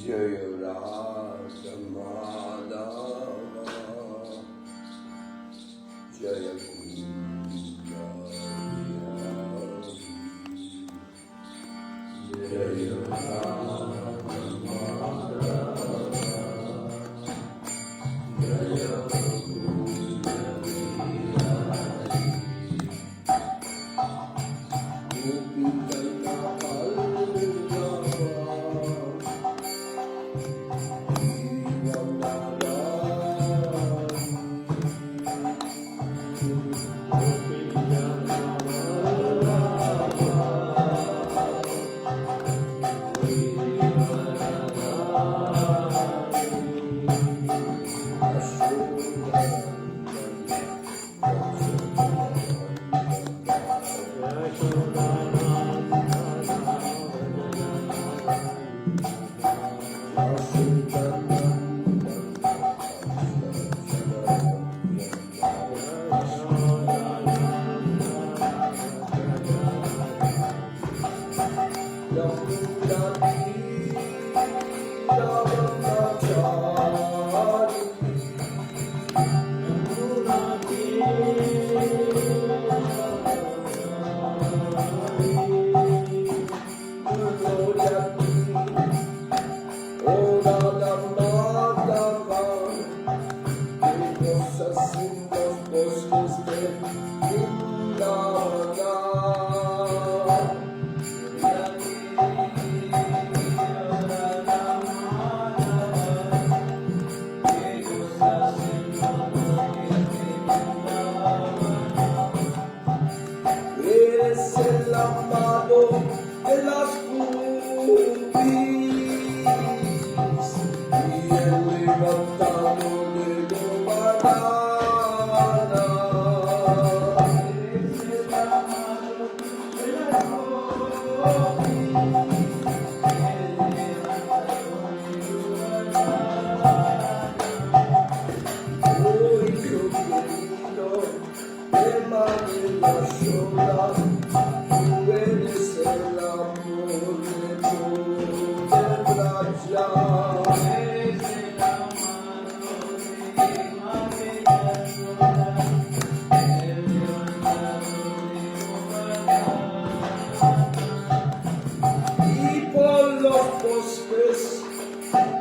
Jaya Radha Madhava Jaya Jaya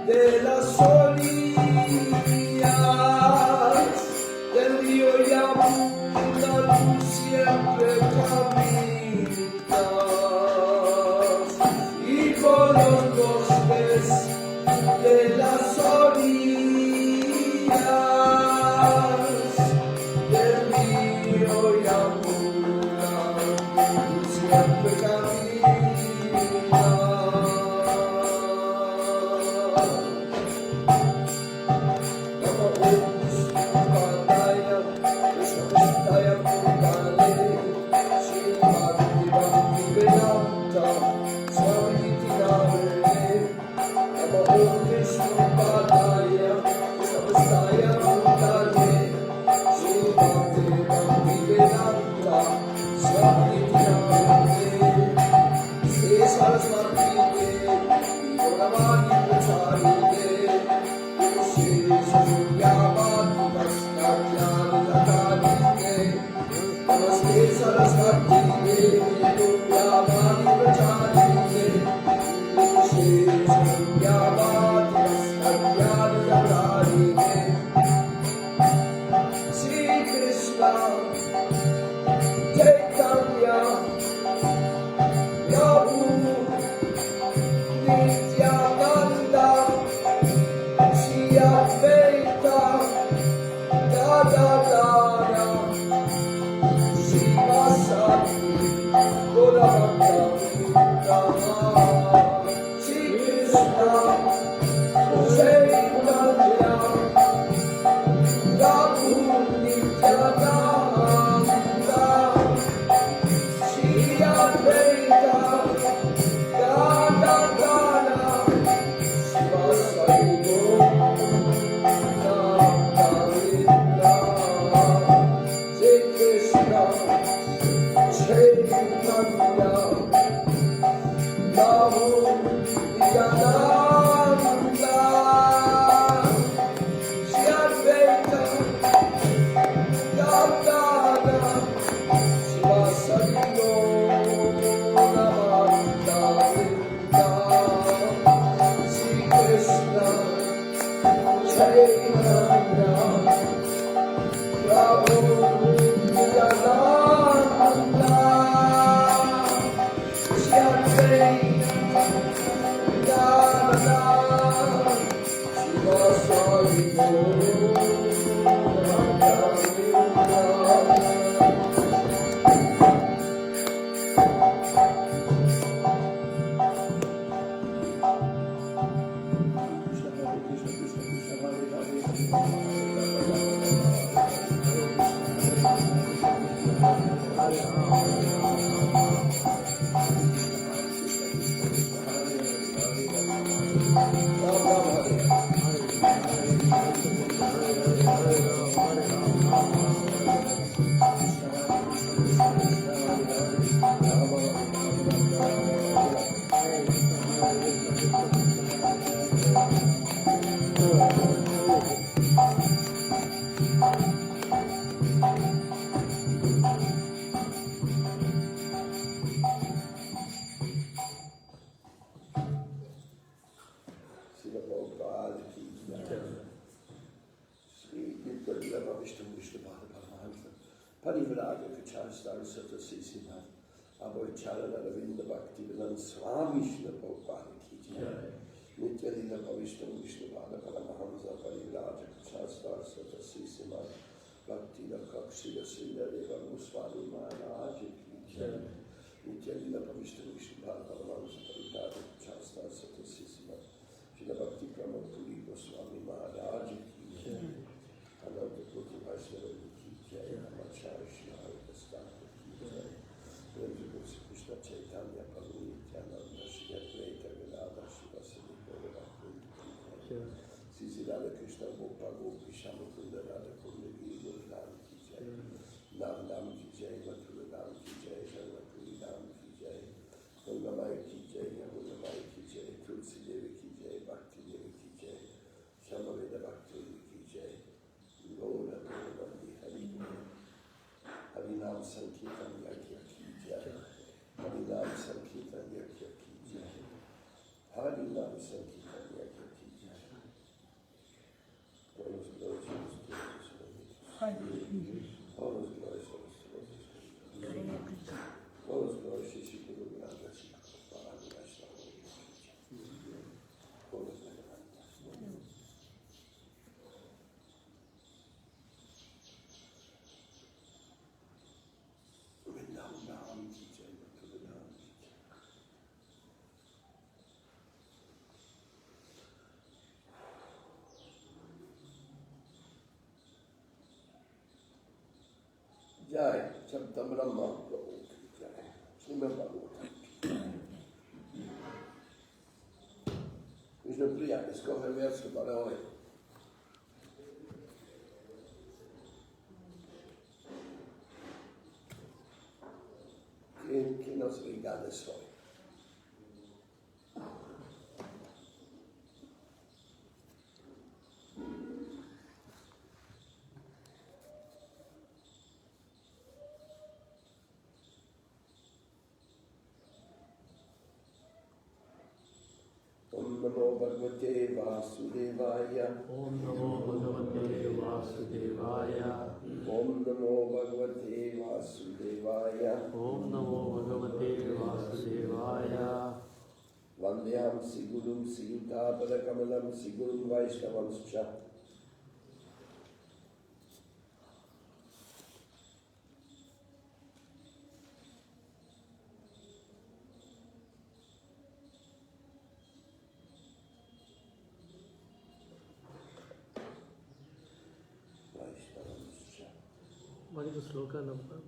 de las orillas del río y abundan siempre caminas y por los bosques de las orillas del río y abundan siempre caminas. Namo swuami Nityalila Bhavishtam Vishnupada Paramahamsa Parivraja Kachasta Satasisima Bhakti Lakshila Srila Deva Goswami Maharaj Ki Jai Nityalila Bhavishtam Vishnupada Paramahamsa Parivraja Kachasta Satasisima Srila Bhakti Pramapuri Goswami Maharaj Ki Jai Ananta Koti Vaishnava Ki Jai Namacharya Shri Harikastana Ki Jai VrindGuru Krishna Chaitanya Prabhu Nityananda Shri Advaita Vedanta Shri Vasudeva Sisi Radha Krishna Gopa Gopi Shama Kunda Radha Kunda Giri Ram Ki Jai Nam Nam Ki Jai Mathura Ram Ki Jai Sharnapuri Ram Ki Jai Ganga Maya Ki Jai Yamuna Maya Ki Jai Tulsi Devi Ki Jai Bhakti Devi Ki Jai Shama Veda Bhakti Ki Jai Gaura Gaurandi Hari Harinam Sankirtan Yakya Ki Jai Harinam Sankirtan Yakya Ki Jai Harinam Sankirtan Yakya Ki Jai All those glories to all those glories to all those glories to Shri Guru Grantha Shri Paramadveiti all those vrindavan Ki Jai Vrindavan Ki Jai Jai Sabda Brahma Prabhu Ki Jai Srimad Bhagavatam Vishnu Priya, escoge el verso para hoy. ¿Quién nos regales hoy? Om Namo Bhagavate Vasudevaya Om Namo Bhagavate Vasudevaya Om Namo Bhagavate Vasudevaya Om Namo Bhagavate Vasudevaya Vandhyam Sigurum Siyutabala Kamalam Sigurum Vaishnavamscha What is the sloka number?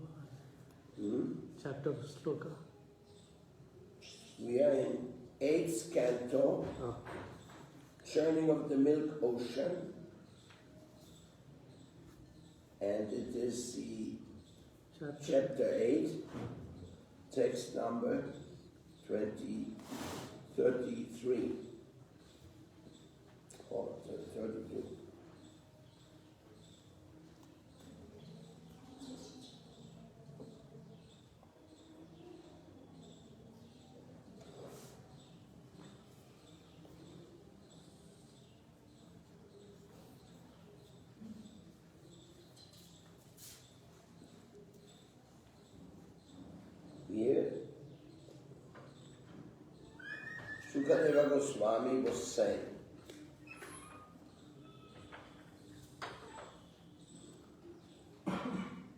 Chapter sloka. We are in 8th canto, Churning of the Milk Ocean, and it is the chapter 8, text number 33, or 32. Here, Sukadeva Goswami was saying,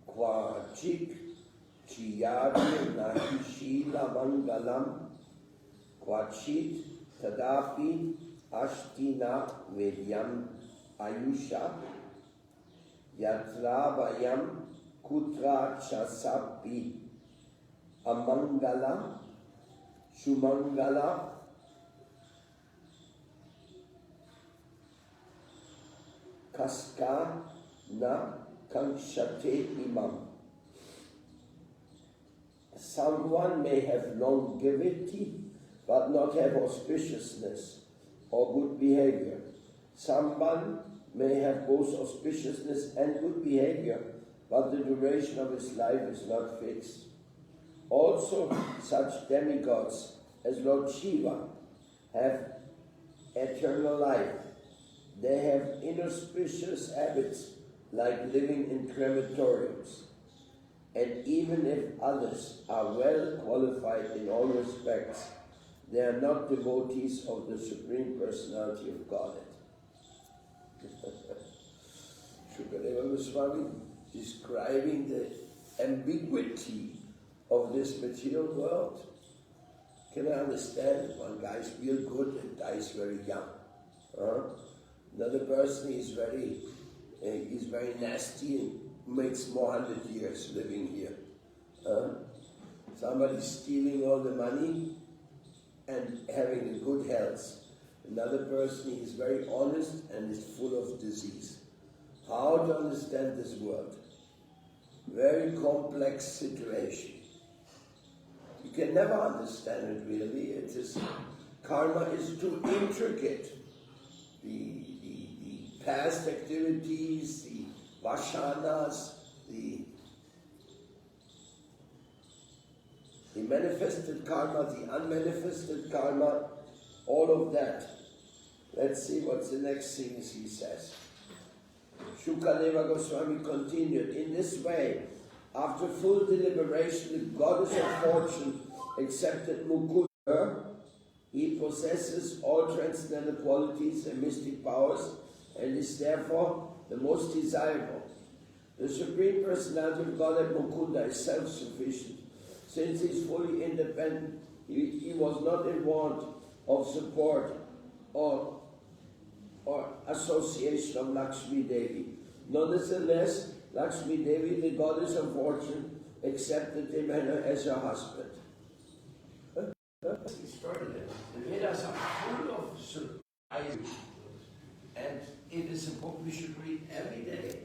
Kvachik chiyadi nahi shila mangalam Kvachit tadapi ashtina vedyam ayusha Yatra vayam kutra chasapi amangala sumangala kaska na kankshate imam. Someone may have longevity but not have auspiciousness or good behavior. Someone may have both auspiciousness and good behavior, but the duration of his life is not fixed. Also, such demigods as Lord Shiva have eternal life. They have inauspicious habits like living in crematoriums. And even if others are well qualified in all respects, they are not devotees of the Supreme Personality of Godhead. Shukadeva Goswami describing the ambiguity of this material world. Can I understand? One guy is real good and dies very young. Another person is very nasty and makes more 100 years living here. Somebody stealing all the money and having a good health. Another person is very honest and is full of disease. How to understand this world? Very complex situation. You can never understand it really. Karma is too intricate. The past activities, the vashanas, the manifested karma, the unmanifested karma, all of that. Let's see what's the next thing he says. Shukadeva Goswami continued, in this way, after full deliberation, the goddess of fortune accepted Mukunda. He possesses all transcendental qualities and mystic powers and is therefore the most desirable. The Supreme Personality of Godhead Mukunda is self-sufficient. Since he is fully independent, he was not in want of support or association of Lakshmi Devi. Nonetheless, Lakshmi Devi, the goddess of fortune, accepted him as her husband. Extraordinary. The Vedas are full of surprises, and it is a book we should read every day.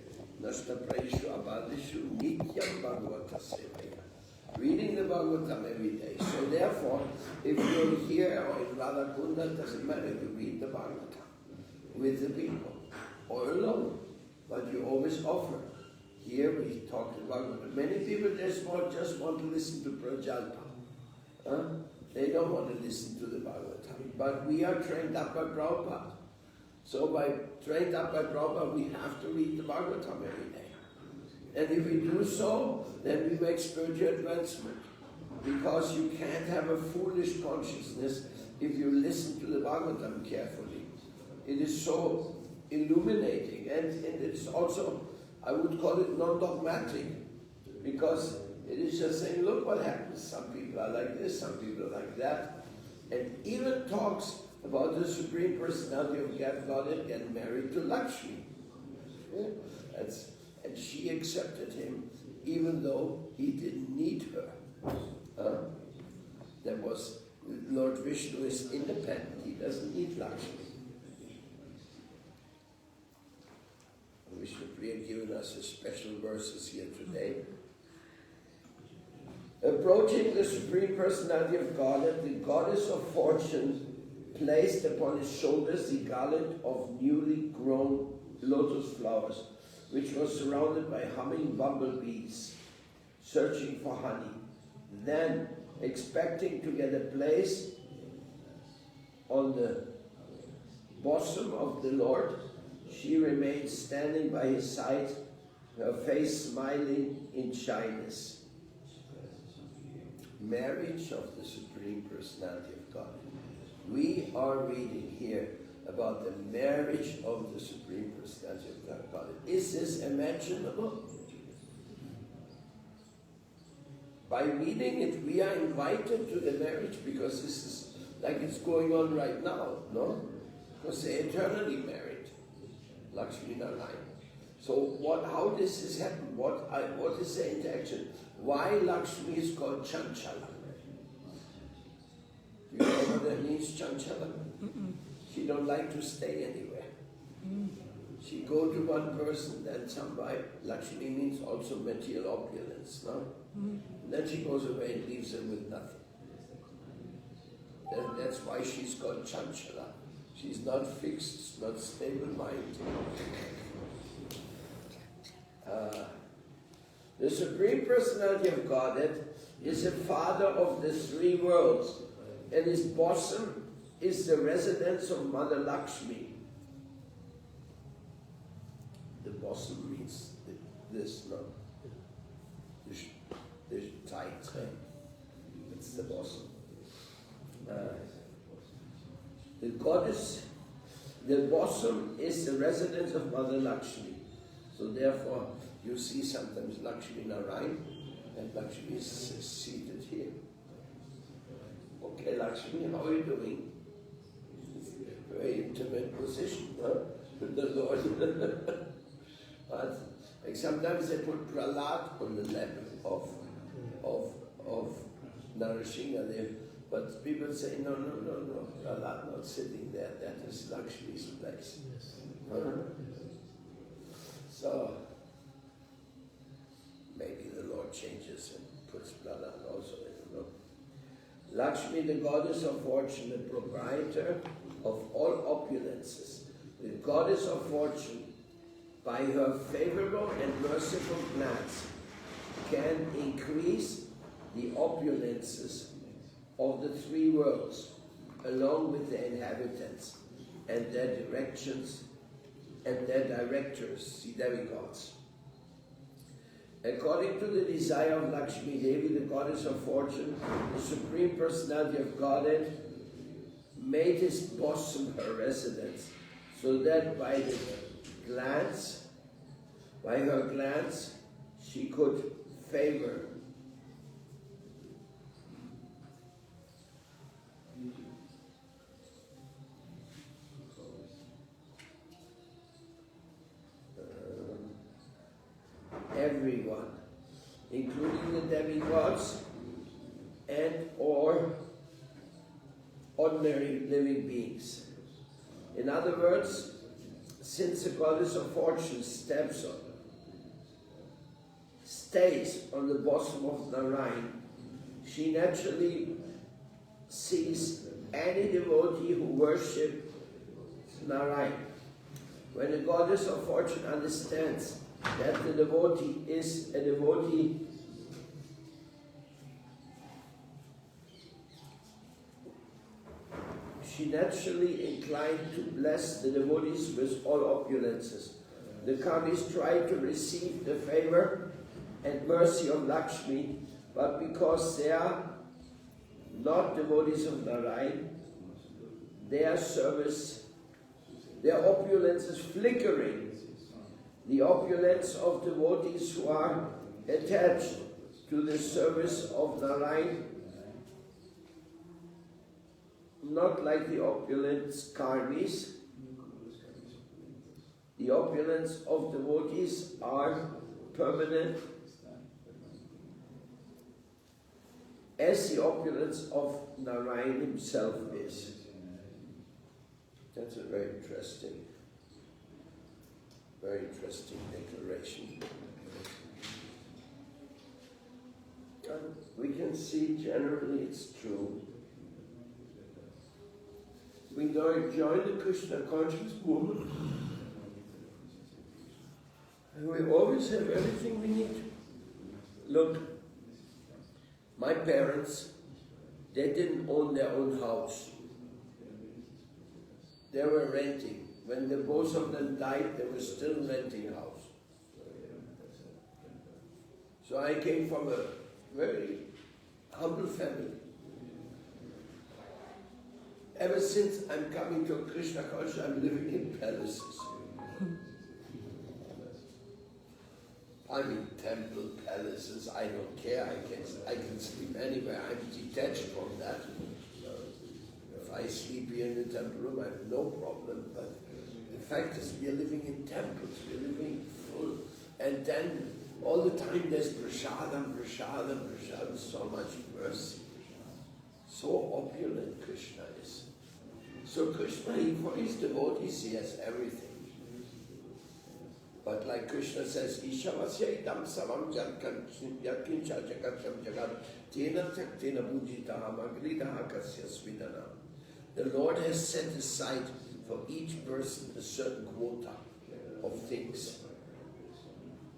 Reading the Bhagavatam every day. So therefore, if you're here or in Radhakunda, it doesn't matter, you read the Bhagavatam with the people or alone, but you always offer. Here we talk about many people just want to listen to Prajalpa. They don't want to listen to the Bhagavatam. But we are trained up by Prabhupada. So by trained up by Prabhupada, we have to read the Bhagavatam every day. And if we do so, then we make spiritual advancement. Because you can't have a foolish consciousness if you listen to the Bhagavatam carefully. It is so illuminating, and it's also, I would call it non-dogmatic, because it is just saying, look what happens. Some people are like this, some people are like that. And even talks about the Supreme Personality of Godhead getting married to Lakshmi. Yeah? And she accepted him even though he didn't need her. That was, Lord Vishnu is independent. He doesn't need Lakshmi. Vishnu Priya given us a special verses here today. Approaching the Supreme Personality of Godhead, the goddess of fortune placed upon his shoulders the garland of newly grown lotus flowers, which was surrounded by humming bumblebees, searching for honey. Then, expecting to get a place on the bosom of the Lord, she remained standing by his side, her face smiling in shyness. Marriage of the Supreme Personality of God. We are reading here about the marriage of the Supreme Personality of God. Is this imaginable? By reading it, we are invited to the marriage because this is like it's going on right now, no? Because they're eternally married, Lakshmi Narayan. So how does this happen? What is the interaction? Why Lakshmi is called Chanchala? Do you know what that means, Chanchala? She don't like to stay anywhere. She go to one person, then somebody. Lakshmi means also material opulence, no? Then she goes away and leaves them with nothing. That's why she's called Chanchala. She's not fixed, not stable mind. The Supreme Personality of Godhead is the Father of the three worlds, and his bosom is the residence of Mother Lakshmi. The bosom means this, no? This tight thing. It's the bosom. The goddess, the bosom is the residence of Mother Lakshmi. So therefore, you see sometimes Lakshmi Narayan, and Lakshmi is seated here. Okay, Lakshmi, how are you doing? It's a very intimate position, huh? With the Lord. But like sometimes they put Prahlad on the level of Narasingha. But people say, no, Prahlad not sitting there, that is Lakshmi's place. Yes. Huh? So, maybe the Lord changes and puts Prahlad also, I don't know. Lakshmi, the goddess of fortune, the proprietor of all opulences, the goddess of fortune, by her favorable and merciful glance, can increase the opulences of the three worlds, along with their inhabitants and their directions and their directors, the demigods. According to the desire of Lakshmi Devi, the goddess of fortune, the Supreme Personality of Godhead made his bosom her residence, so that by her glance, she could favor everyone, including the demigods and or ordinary living beings. In other words, since the goddess of fortune stays on the bosom of Narayan, she naturally sees any devotee who worships Narayan. When the goddess of fortune understands that the devotee is a devotee she naturally inclined to bless the devotees with all opulences. The Kamis try to receive the favor and mercy of Lakshmi, but because they are not devotees of Narayan, their opulence is flickering. The opulence of devotees who are attached to the service of Narayan, not like the opulence karmis. The opulence of devotees are permanent, as the opulence of Narayan himself is. That's a very interesting declaration. And we can see generally it's true. We join the Krishna conscious movement, and we always have everything we need. Look, my parents, they didn't own their own house. They were renting. When both of them died, they were still renting a house. So I came from a very humble family. Ever since I'm coming to Krishna consciousness, I'm living in palaces. I mean temple, palaces, I don't care. I can sleep anywhere. I'm detached from that. If I sleep here in the temple room, I have no problem. But The fact is we are living in temples, we are living full, and then all the time there's prasadam, prasadam, prasadam, so much mercy. So opulent Krishna is. So Krishna, for his devotees, he has everything. But like Krishna says, Ishavasya idam savam yatkincha jagatam jagat tena taktena bhujitaha magridaha kasya svidana. The Lord has set aside for each person a certain quota of things.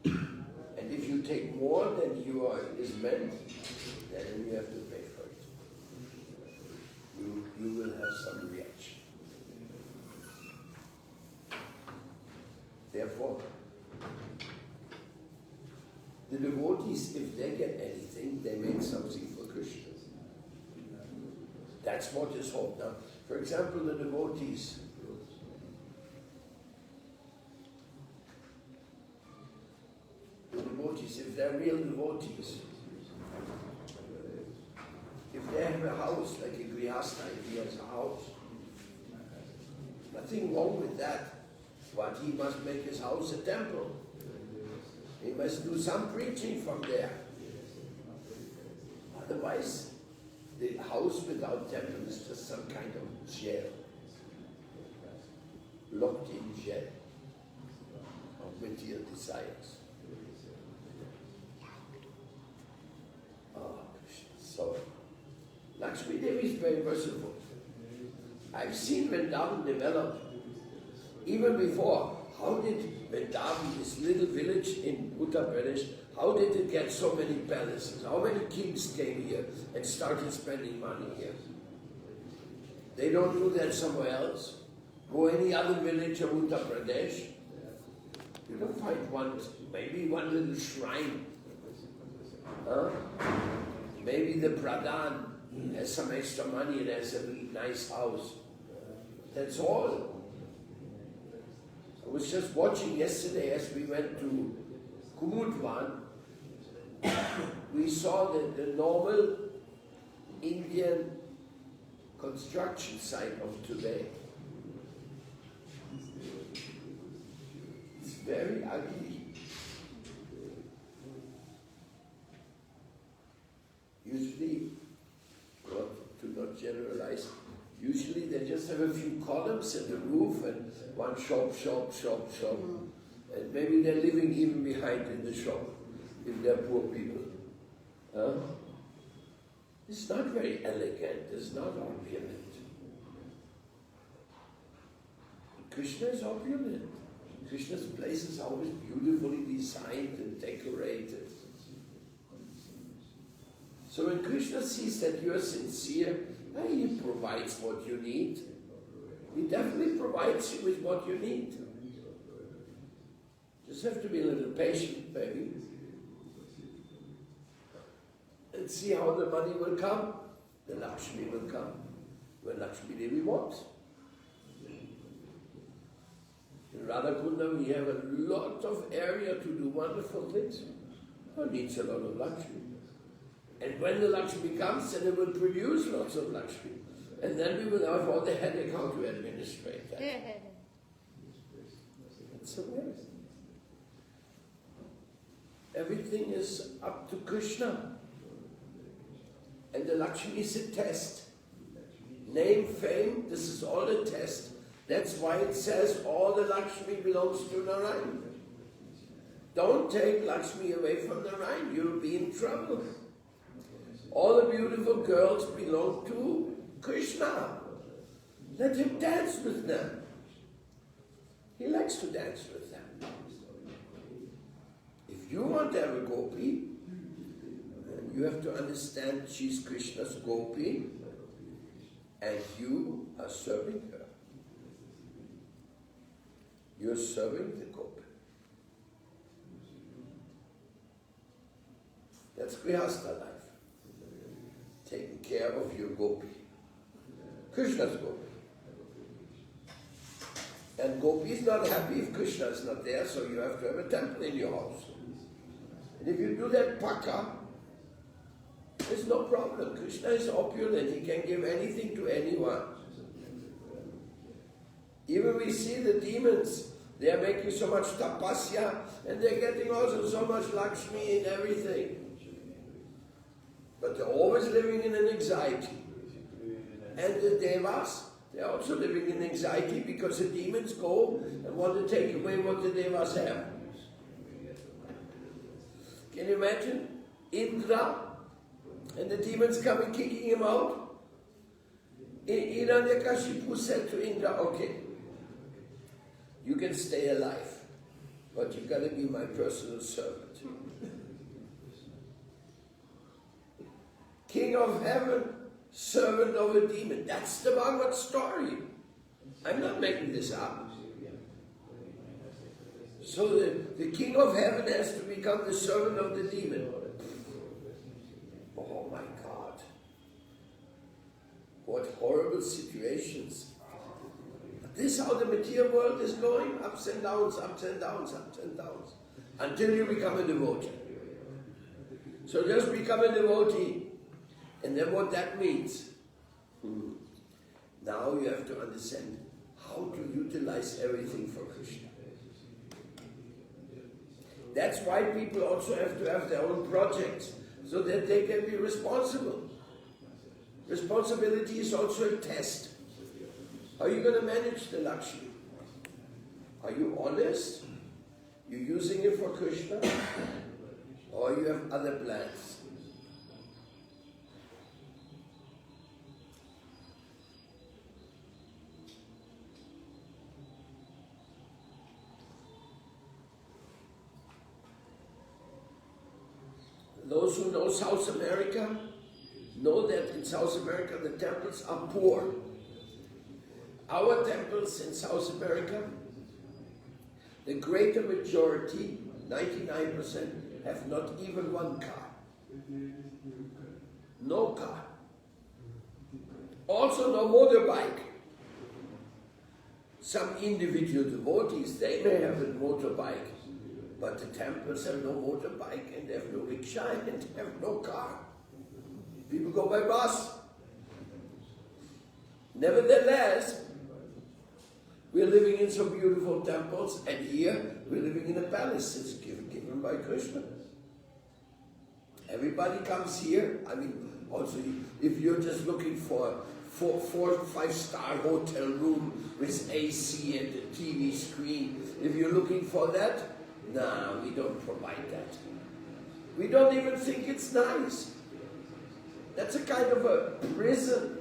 And if you take more than is meant, then you have to pay for it. You will have some reaction. Therefore, the devotees, if they get anything, they make something for Krishna. That's what is hope now. For example, the devotees. If they're real devotees, if they have a house, like a grihastha, if he has a house, nothing wrong with that, but he must make his house a temple. He must do some preaching from there. Otherwise, the house without temple is just some kind of jail, locked in jail of material desires. So, Lakshmi Devi is very merciful. I've seen Vrindavan develop even before. How did Vrindavan, this little village in Uttar Pradesh, how did it get so many palaces? How many kings came here and started spending money here? They don't do that somewhere else. Go any other village of Uttar Pradesh, you don't find one, maybe one little shrine. Huh? Maybe the Pradhan has some extra money and has a really nice house. That's all. I was just watching yesterday as we went to Kumudvan. We saw the normal Indian construction site of today. It's very ugly. Usually, to not generalize, usually they just have a few columns and a roof and one shop. And maybe they're living even behind in the shop, if they're poor people. It's not very elegant, it's not opulent. Krishna is opulent. Krishna's place is always beautifully designed and decorated. So when Krishna sees that you are sincere, he provides what you need. He definitely provides you with what you need. Just have to be a little patient, baby. And see how the money will come. The Lakshmi will come when Lakshmi Devi wants. In Radhakunda we have a lot of area to do wonderful things. It needs a lot of Lakshmi. And when the Lakshmi comes, then it will produce lots of Lakshmi. And then we will have all the headache how to administrate that. That's the way. Everything is up to Krishna. And the Lakshmi is a test. Name, fame, this is all a test. That's why it says all the Lakshmi belongs to Narayan. Don't take Lakshmi away from Narayan, you'll be in trouble. All the beautiful girls belong to Krishna. Let him dance with them. He likes to dance with them. If you want to have a gopi, you have to understand she's Krishna's gopi and you are serving her. You're serving the gopi. That's grihastha life. Taking care of your gopi. Krishna's gopi. And gopi is not happy if Krishna is not there, so you have to have a temple in your house. And if you do that paka, there's no problem. Krishna is opulent, he can give anything to anyone. Even we see the demons, they are making so much tapasya and they're getting also so much Lakshmi and everything. But they're always living in an anxiety. And the devas, they're also living in anxiety because the demons go and want to take away what the devas have. Can you imagine? Indra and the demons come and kicking him out. Hiranyakashipu said to Indra, okay, you can stay alive, but you gotta be my personal servant. King of heaven, servant of a demon. That's the Bhagavad story. I'm not making this up. So the king of heaven has to become the servant of the demon. Oh my God. What horrible situations. This is how the material world is going, ups and downs, ups and downs, ups and downs, until you become a devotee. So just become a devotee, and then what that means. Now you have to understand how to utilize everything for Krishna. That's why people also have to have their own projects, so that they can be responsible. Responsibility is also a test. How are you going to manage the Lakshmi? Are you honest? You're using it for Krishna? Or you have other plans? Those who know South America know that in South America the temples are poor. Our temples in South America, the greater majority, 99%, have not even one car. No car. Also no motorbike. Some individual devotees, they may have a motorbike, but the temples have no motorbike and they have no rickshaw and they have no car. People go by bus. Nevertheless, we're living in some beautiful temples, and here we're living in a palace. It's given by Krishna. Everybody comes here. I mean, also, if you're just looking for 4-5-star hotel room with AC and a TV screen, if you're looking for that, no, we don't provide that. We don't even think it's nice. That's a kind of a prison.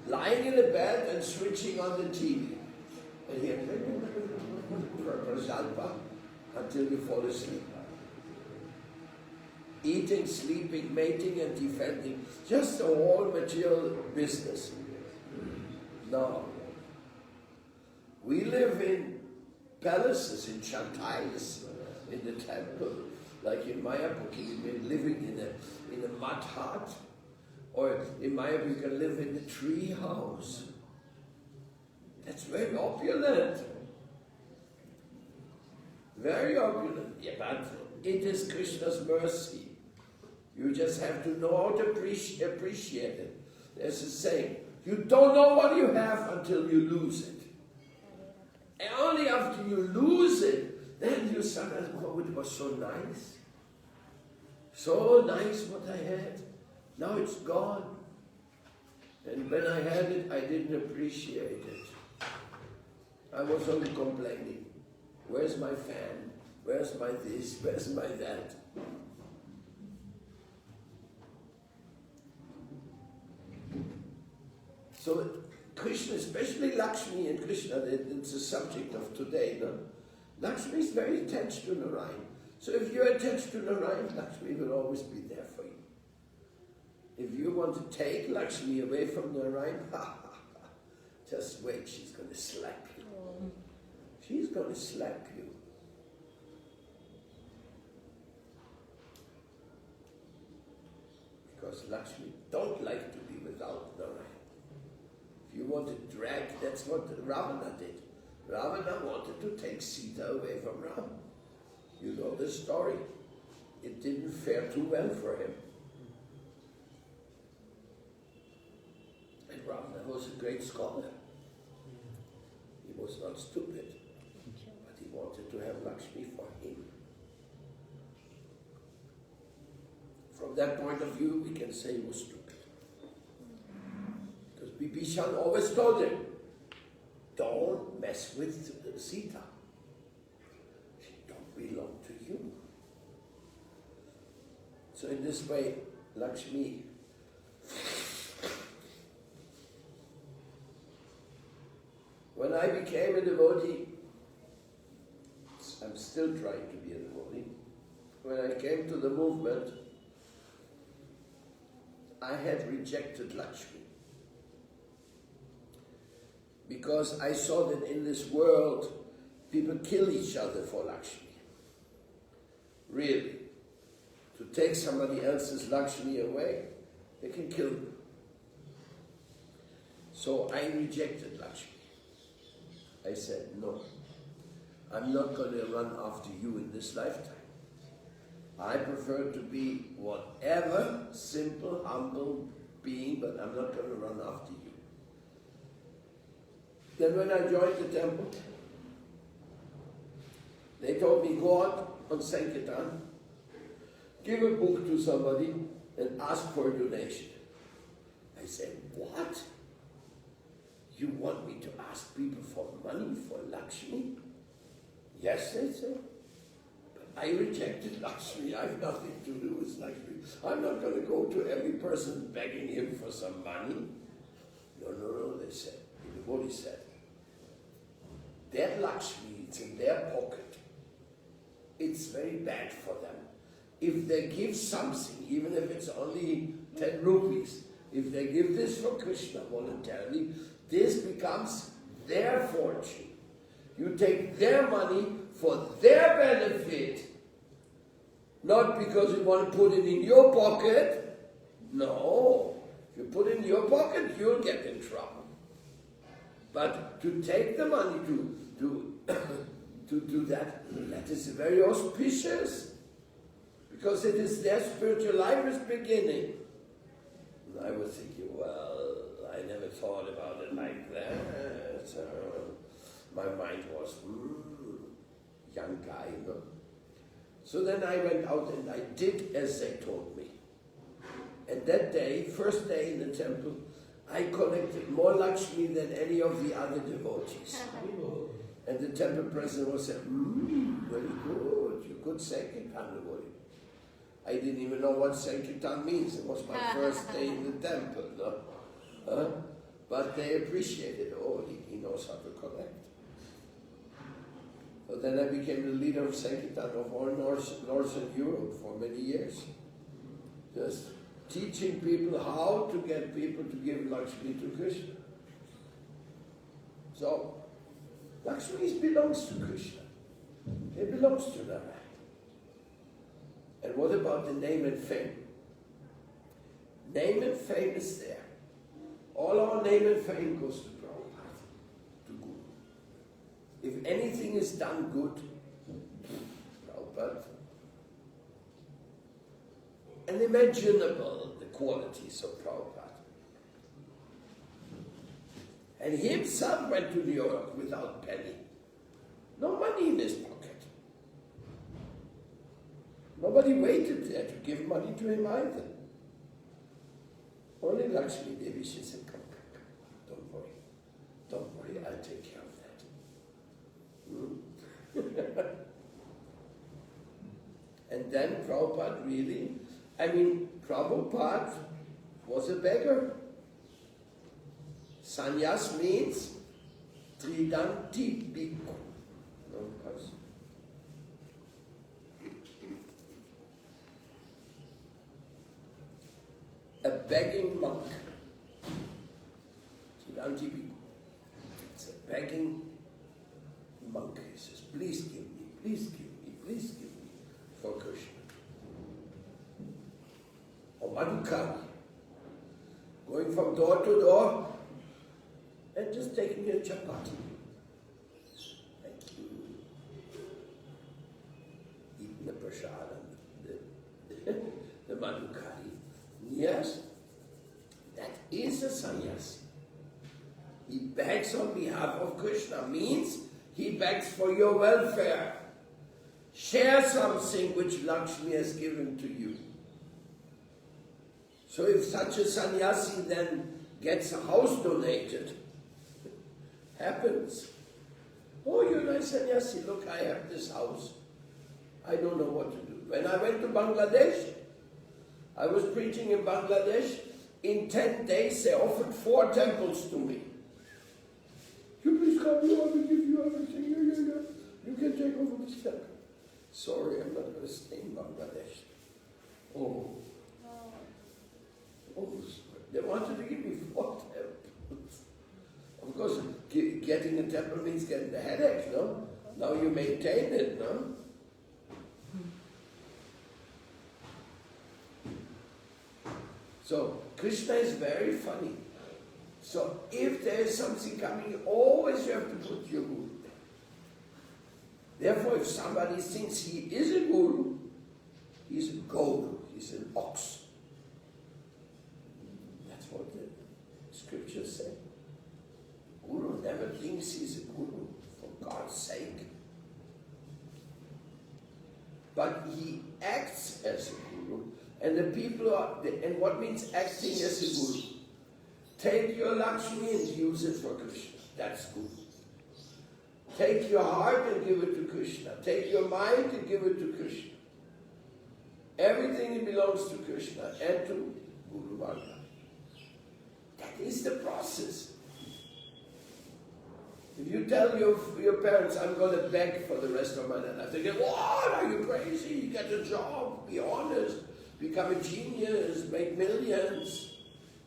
Lying in a bed and switching on the TV. And here, until you fall asleep. Eating, sleeping, mating and defending. Just a whole material business. No. We live in palaces, in chantais, in the temple. Like in Mayapur, we're living in a mud hut. Or in Mayapur, you can live in the tree house. That's very opulent. Very opulent. Yeah, but it is Krishna's mercy. You just have to know how to appreciate it. There's a saying, you don't know what you have until you lose it. And only after you lose it, then you start, oh, it was so nice. So nice what I had. Now it's gone. And when I had it, I didn't appreciate it. I was only complaining. Where's my fan? Where's my this? Where's my that? So Krishna, especially Lakshmi and Krishna, it's the subject of today. No? Lakshmi is very attached to Narayan. So if you're attached to Narayan, Lakshmi will always be there for you. If you want to take Lakshmi away from Narayan, just wait, she's going to slap you. She's going to slap you. Because Lakshmi don't like to be without Narayan. If you want to drag, that's what Ravana did. Ravana wanted to take Sita away from Ram. You know the story. It didn't fare too well for him. And Ravana was a great scholar. He was was not stupid, but he wanted to have Lakshmi for him. From that point of view, we can say he was stupid. Because Bibhishan always told him, don't mess with Sita. She don't belong to you. So in this way, Lakshmi when I became a devotee, I'm still trying to be a devotee. When I came to the movement, I had rejected Lakshmi. Because I saw that in this world, people kill each other for Lakshmi. Really. To take somebody else's Lakshmi away, they can kill you. So I rejected Lakshmi. I said, no, I'm not going to run after you in this lifetime. I prefer to be whatever, simple, humble being, but I'm not going to run after you. Then when I joined the temple, they told me, go out on Sankirtan, give a book to somebody and ask for a donation. I said, what? You want me to ask people for money for Lakshmi? Yes, they said. But I rejected Lakshmi. I have nothing to do with Lakshmi. I'm not going to go to every person begging him for some money. No, they said. The devotee said. Their Lakshmi, it's in their pocket. It's very bad for them. If they give something, even if it's only 10 rupees, if they give this for Krishna voluntarily, this becomes their fortune. You take their money for their benefit, not because you want to put it in your pocket. No, if you put it in your pocket, you'll get in trouble. But to take the money to do that, that is very auspicious, because it is their spiritual life is beginning. And I was thinking, well, I never thought about it like that. My mind was, young guy, you know. So then I went out and I did as they told me. And that day, first day in the temple, I collected more Lakshmi than any of the other devotees. And the temple president was saying, very good, you could Sankirtan devotee. I didn't even know what Sankirtan means. It was my first day in the temple. No? But they appreciated, he knows how to collect. So then I became the leader of Sankirtan of all Northern Europe for many years. Just teaching people how to get people to give Lakshmi to Krishna. So, Lakshmi belongs to Krishna. It belongs to Narayan. And what about the name and fame? Name and fame is there. All our name and fame goes to Prabhupada, to Guru. If anything is done good, Prabhupada, unimaginable the qualities of Prabhupada. And he himself went to New York without penny. No money in his pocket. Nobody waited there to give money to him either. Only Lakshmi Devi, she said, come, don't worry, I'll take care of that. And then Prabhupada really, Prabhupada was a beggar. Sannyas means Tridanti Bhikkhu. A begging monk. Tridanti Bhikkhu. It's a begging monk. He says, please give me, please give me, please give me for Krishna. Or Madhukari. Going from door to door and just taking a chapati. Thank you. Eating the prasadam, the Madhukari. Yes, that is a sannyas. He begs on behalf of Krishna, means he begs for your welfare. Share something which Lakshmi has given to you. So if such a sannyasi then gets a house donated, happens. Oh, you're a nice sannyasi, look, I have this house. I don't know what to do. When I went to Bangladesh, I was preaching in Bangladesh. In 10 days, they offered 4 temples to me. You please come, I will give you everything. You can take over this temple. Sorry, I'm not going to stay in Bangladesh. Oh, they wanted to give me 4 temples. Of course, getting a temple means getting a headache, no? Now you maintain it, no? So, Krishna is very funny. So, if there is something coming, always you have to put your guru there. Therefore, if somebody thinks he is a guru, he's a guru, he's an ox. That's what the scriptures say. Guru never thinks he's a guru, for God's sake. But he acts as a guru. And the people are, and what means acting as a guru? Take your Lakshmi and use it for Krishna. That's guru. Take your heart and give it to Krishna. Take your mind and give it to Krishna. Everything belongs to Krishna and to Guru Varga. That is the process. If you tell your parents, I'm going to beg for the rest of my life, they go, what? Are you crazy? Get a job, be honest, become a genius, make millions.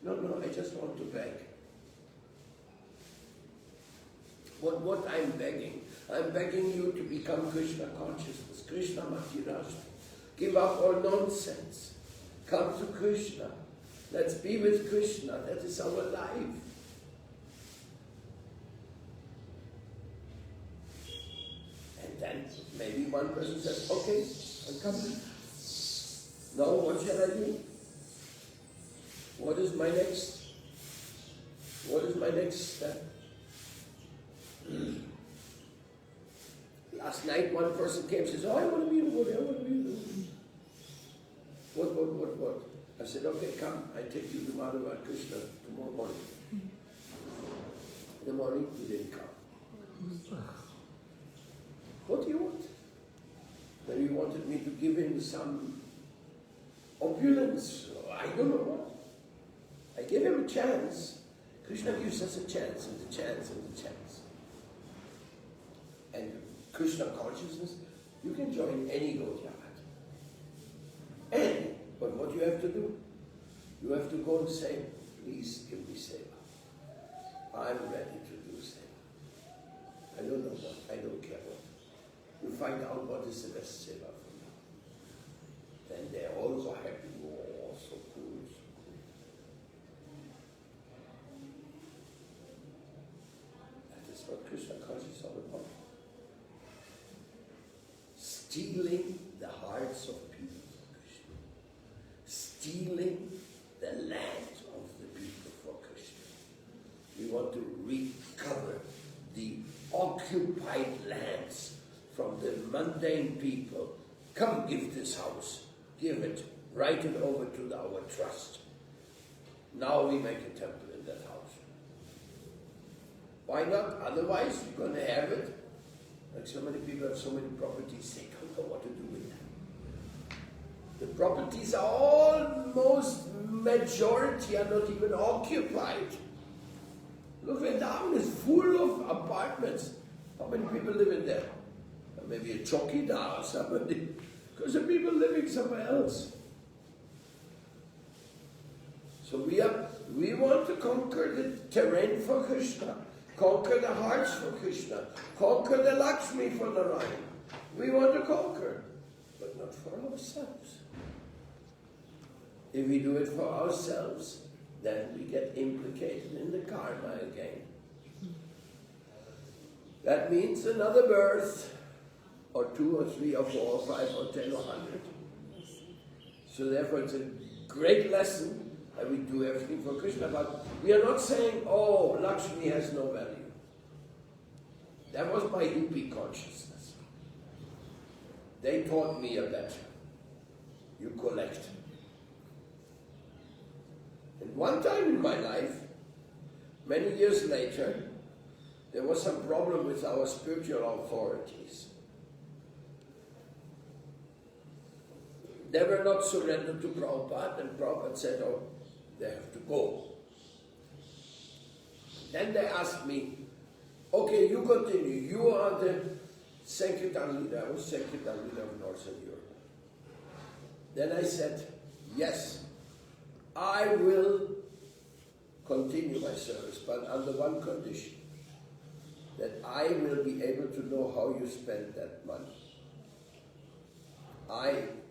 No, I just want to beg. What I'm begging you to become Krishna consciousness, Krishna Matirashtra. Give up all nonsense. Come to Krishna. Let's be with Krishna. That is our life. And then maybe one person says, okay, I'm coming. Now what shall I do? What is my next step? Last night one person came and says, oh, I want to be in the body, I want to be in the body. What? I said, okay, come, I take you to Madhava Krishna tomorrow morning. In the morning, he didn't come. What do you want? Then he wanted me to give him some opulence, I don't know what. I gave him a chance. Krishna gives us a chance, and a chance, and a chance. And Krishna consciousness, you can join any Gaudiya Math. But what you have to do, you have to go and say, please give me seva. I'm ready to do seva. I don't know what, I don't care what. You find out what is the best seva for you. Then they're also happy. Oh, so cool, so cool. That is what Krishna consciousness is all about. Stealing the hearts of people for Krishna. Stealing the land of the people for Krishna. We want to recover the occupied lands from the mundane people. Come give this house. Give it. Write it over to our trust. Now we make a temple in that house. Why not? Otherwise you're going to have it. Like so many people have so many properties, they don't know what to do with them. The properties are almost, majority are not even occupied. Look, Vrindavan is full of apartments. How many people live in there? Maybe a chokidar or somebody. Because the people living somewhere else. So we want to conquer the terrain for Krishna. Conquer the hearts for Krishna. Conquer the Lakshmi for Narayan. We want to conquer, but not for ourselves. If we do it for ourselves, then we get implicated in the karma again. That means another birth, or 2 or 3 or 4 or 5 or 10 or 100. So therefore it's a great lesson and we do everything for Krishna, but we are not saying, oh, Lakshmi has no value. That was my hippie consciousness. They taught me a better. You collect. And one time in my life, many years later, there was some problem with our spiritual authorities. They were not surrendered to Prabhupada, and Prabhupada said, oh, they have to go. Then they asked me, okay, you continue. You are the Sankirtan leader. I was Sankirtan leader of Northern Europe. Then I said, yes, I will continue my service, but under one condition, that I will be able to know how you spend that money.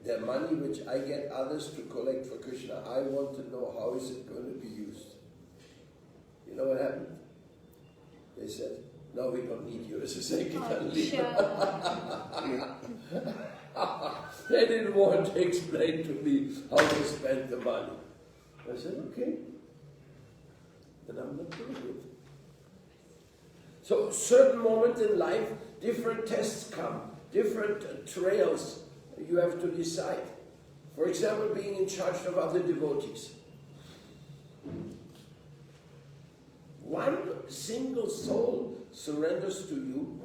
The money which I get others to collect for Krishna, I want to know how is it going to be used. You know what happened? They said, no, we don't need you as a Sankirtan leader. They didn't want to explain to me how to spend the money. I said, okay, then I'm not doing it. So certain moments in life, different tests come, different trails you have to decide. For example, being in charge of other devotees. One single soul surrenders to you.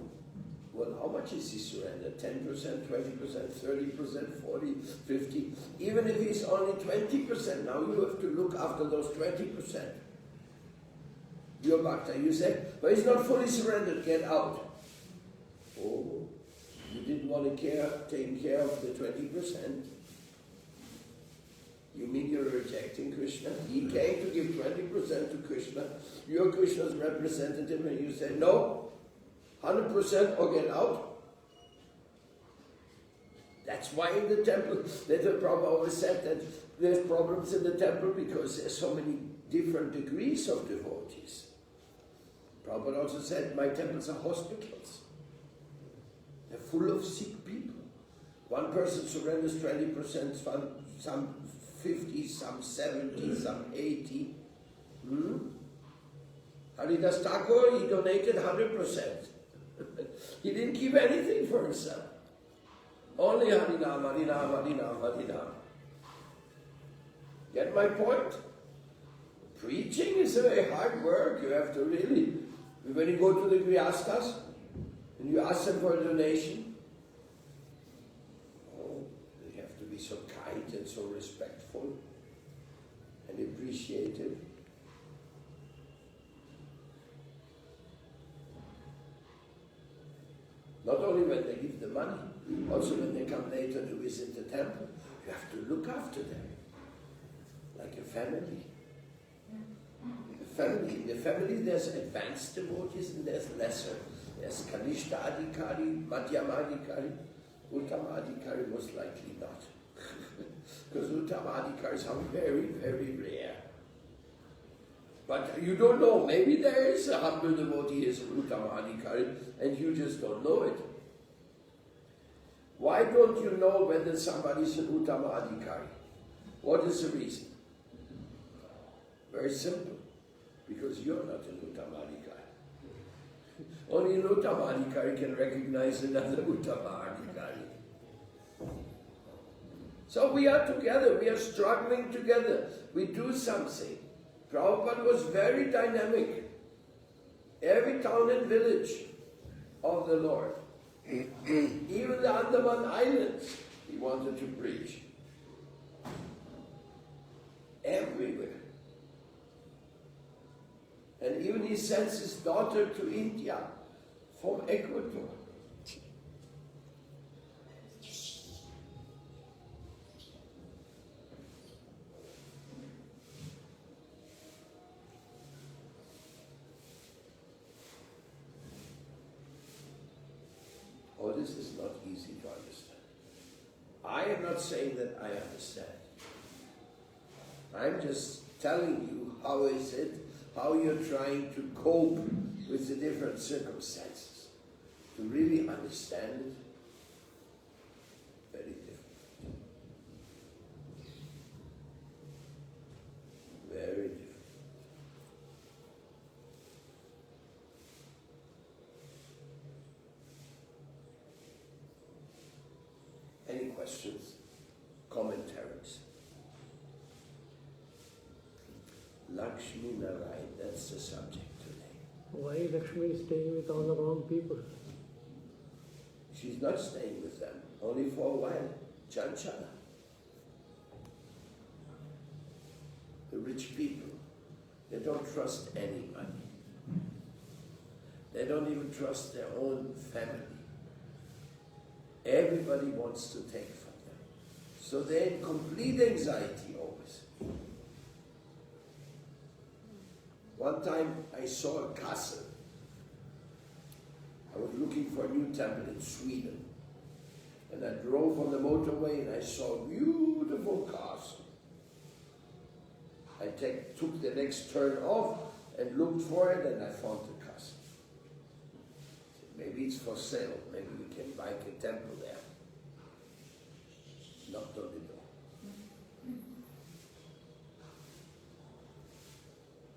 Well, how much is he surrendered? 10%, 20%, 30%, 40, 50. Even if he's only 20%, now you have to look after those 20%. Your bhakta, you say, but he's not fully surrendered, get out. Oh, you didn't want to take care of the 20%. You mean you're rejecting Krishna? He came to give 20% to Krishna. You're Krishna's representative and you say, no, 100% or get out. That's why in the temple, the Prabhupada always said that there's problems in the temple because there's so many different degrees of devotees. Prabhupada also said, my temples are hospitals. They're full of sick people. One person surrenders 20%, some 50, some 70, some 80. Haridas Thakur, he donated 100%. He didn't keep anything for himself. Only Harinam, Harinam, Harinam, Harinam. Get my point? Preaching is a very hard work. You have to really, when you go to the Grihasthas and you ask them for a donation, oh, they have to be so kind and so respectful and appreciative. Not only when they give the money, also when they come later to visit the temple, you have to look after them like a family. In the family there's advanced devotees and there's lesser. There's Kanishta Adhikari, Madhyama Adhikari, Uttama Adhikari most likely not. Because Uttama Adhikaris are very, very rare. But you don't know, maybe there is a humble devotee as an Uttama Adhikari and you just don't know it. Why don't you know whether somebody is an Uttama Adhikari? What is the reason? Very simple. Because you're not an Uttama Adhikari. Only an Uttama Adhikari can recognize another Uttama Adhikari. So we are together, we are struggling together, we do something. Prabhupada was very dynamic. Every town and village of the Lord, even the Andaman Islands, he wanted to preach. Everywhere. And even he sends his daughter to India from Ecuador. Oh, this is not easy to understand. I am not saying that I understand. I'm just telling you how is it, how you're trying to cope with the different circumstances. To really understand it, very difficult. questions, commentaries. Lakshmi Narayan, that's the subject today. Why Lakshmi is staying with all the wrong people? She's not staying with them, only for a while. Chanchala. The rich people, they don't trust anybody. They don't even trust their own family. Everybody wants to take from them. So they're in complete anxiety always. One time I saw a castle. I was looking for a new temple in Sweden. And I drove on the motorway and I saw a beautiful castle. I took the next turn off and looked for it and I found the castle. Maybe it's for sale. Maybe we can buy a temple there. Knocked on the door.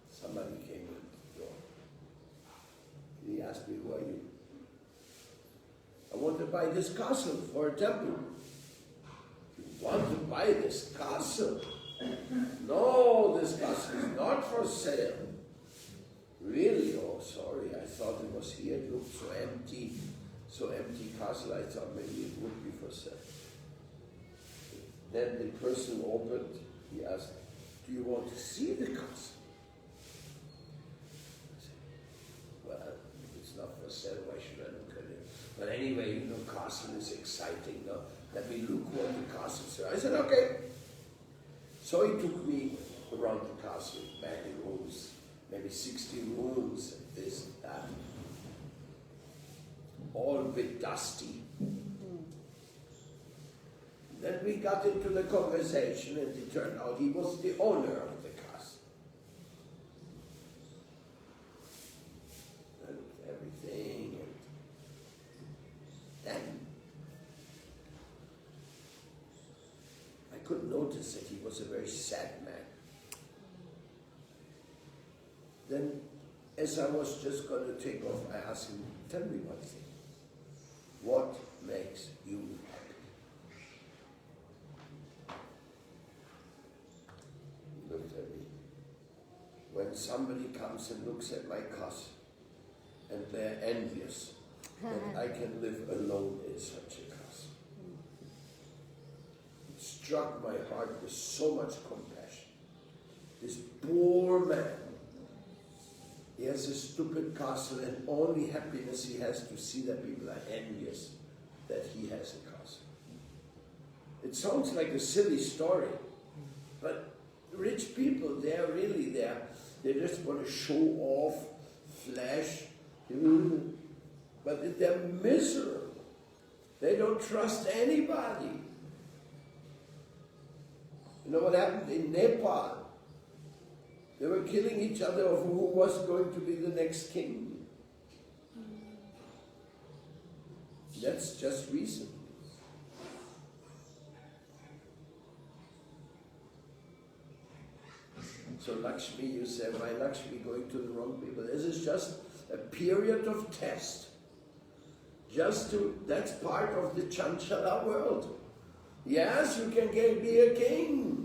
Somebody came in the door. He asked me, who are you? I want to buy this castle for a temple. You want to buy this castle? No, this castle is not for sale. Really? Oh, sorry, I thought it was here. It looked so empty castle. I thought maybe it would be for sale. Then the person opened, he asked, do you want to see the castle? I said, well, if it's not for sale, why should I look at it? But anyway, you know, castle is exciting. No? Let me look what the castle is. I said, okay. So he took me around the castle, many rooms, maybe 60 rooms, and this and that. All a bit dusty. Then we got into the conversation and it turned out he was the owner of the castle. And everything. And then I could notice that he was a very sad man. Then, as I was just going to take off, I asked him, tell me one thing. What makes you happy? He looked at me. When somebody comes and looks at my castle and they're envious that I can live alone in such a castle. It struck my heart with so much compassion. This poor man, he has a stupid castle and only happiness he has to see that people are envious that he has a castle. It sounds like a silly story, but rich people, they're really there. They just want to show off, flash, but they're miserable. They don't trust anybody. You know what happened in Nepal? They were killing each other over who was going to be the next king. That's just recent. So Lakshmi, you say, why Lakshmi going to the wrong people? This is just a period of test. That's part of the Chanchala world. Yes, you can be a king.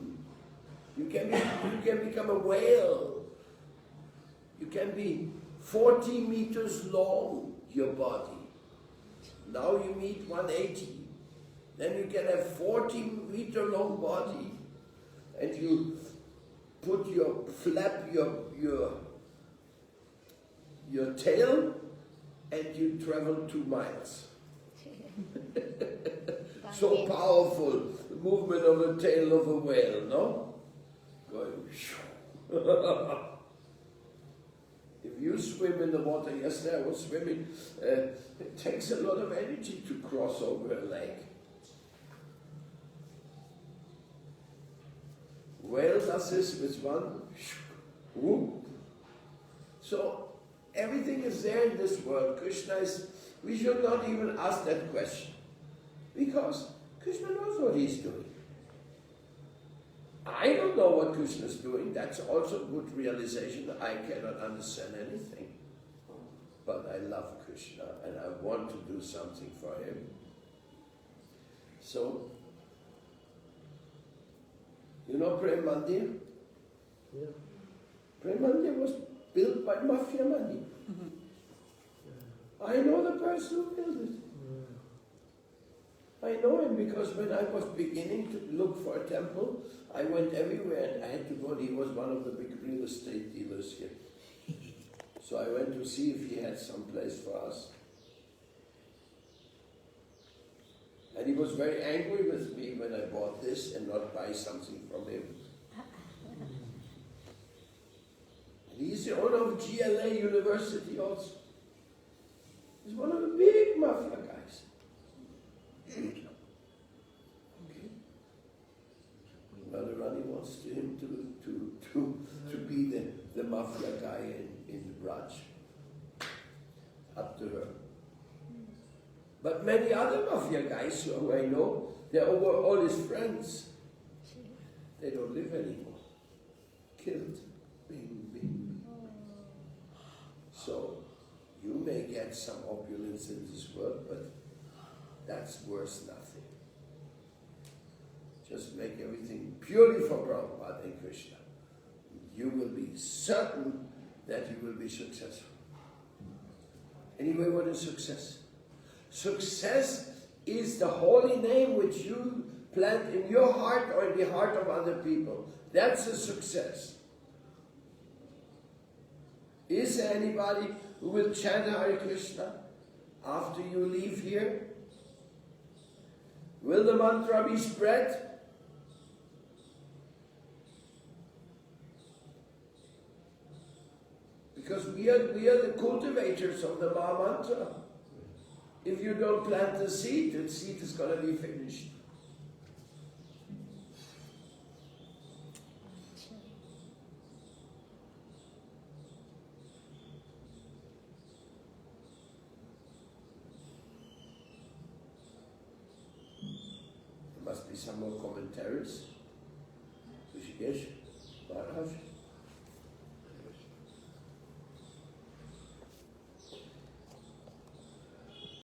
You can become a whale. You can be 40 meters long, your body. Now you meet 180. Then you can have 40-meter long body. And you flap your tail and you travel 2 miles. So powerful, the movement of the tail of a whale, no? Going, if you swim in the water, yesterday I was swimming, it takes a lot of energy to cross over a lake. Whale does this with one whoop. So everything is there in this world. We should not even ask that question. Because Krishna knows what he's doing. I don't know what Krishna is doing. That's also a good realization. I cannot understand anything. But I love Krishna and I want to do something for him. So You know Prem Mandir? Yeah. Prem Mandir was built by mafia money. I know the person who built it. I know him because when I was beginning to look for a temple, I went everywhere and I had to go. He was one of the big real estate dealers here. So I went to see if he had some place for us. And he was very angry with me when I bought this and not buy something from him. And he's the owner of GLA University also. He's one of the big mafia guys. Okay. Radharani wants him to be the mafia guy in the Braj. Up to her. But many other mafia guys who I know, they're over all his friends. They don't live anymore. Killed. Bing, bing. So, you may get some opulence in this world, but that's worth nothing. Just make everything purely for Prabhupada and Krishna. You will be certain that you will be successful. Anyway, what is success? Success is the holy name which you plant in your heart or in the heart of other people. That's a success. Is there anybody who will chant Hare Krishna after you leave here? Will the mantra be spread? Because we are the cultivators of the Maha Mantra. If you don't plant the seed is going to be finished. There must be some more commentaries. Rishikesh, Maharaj.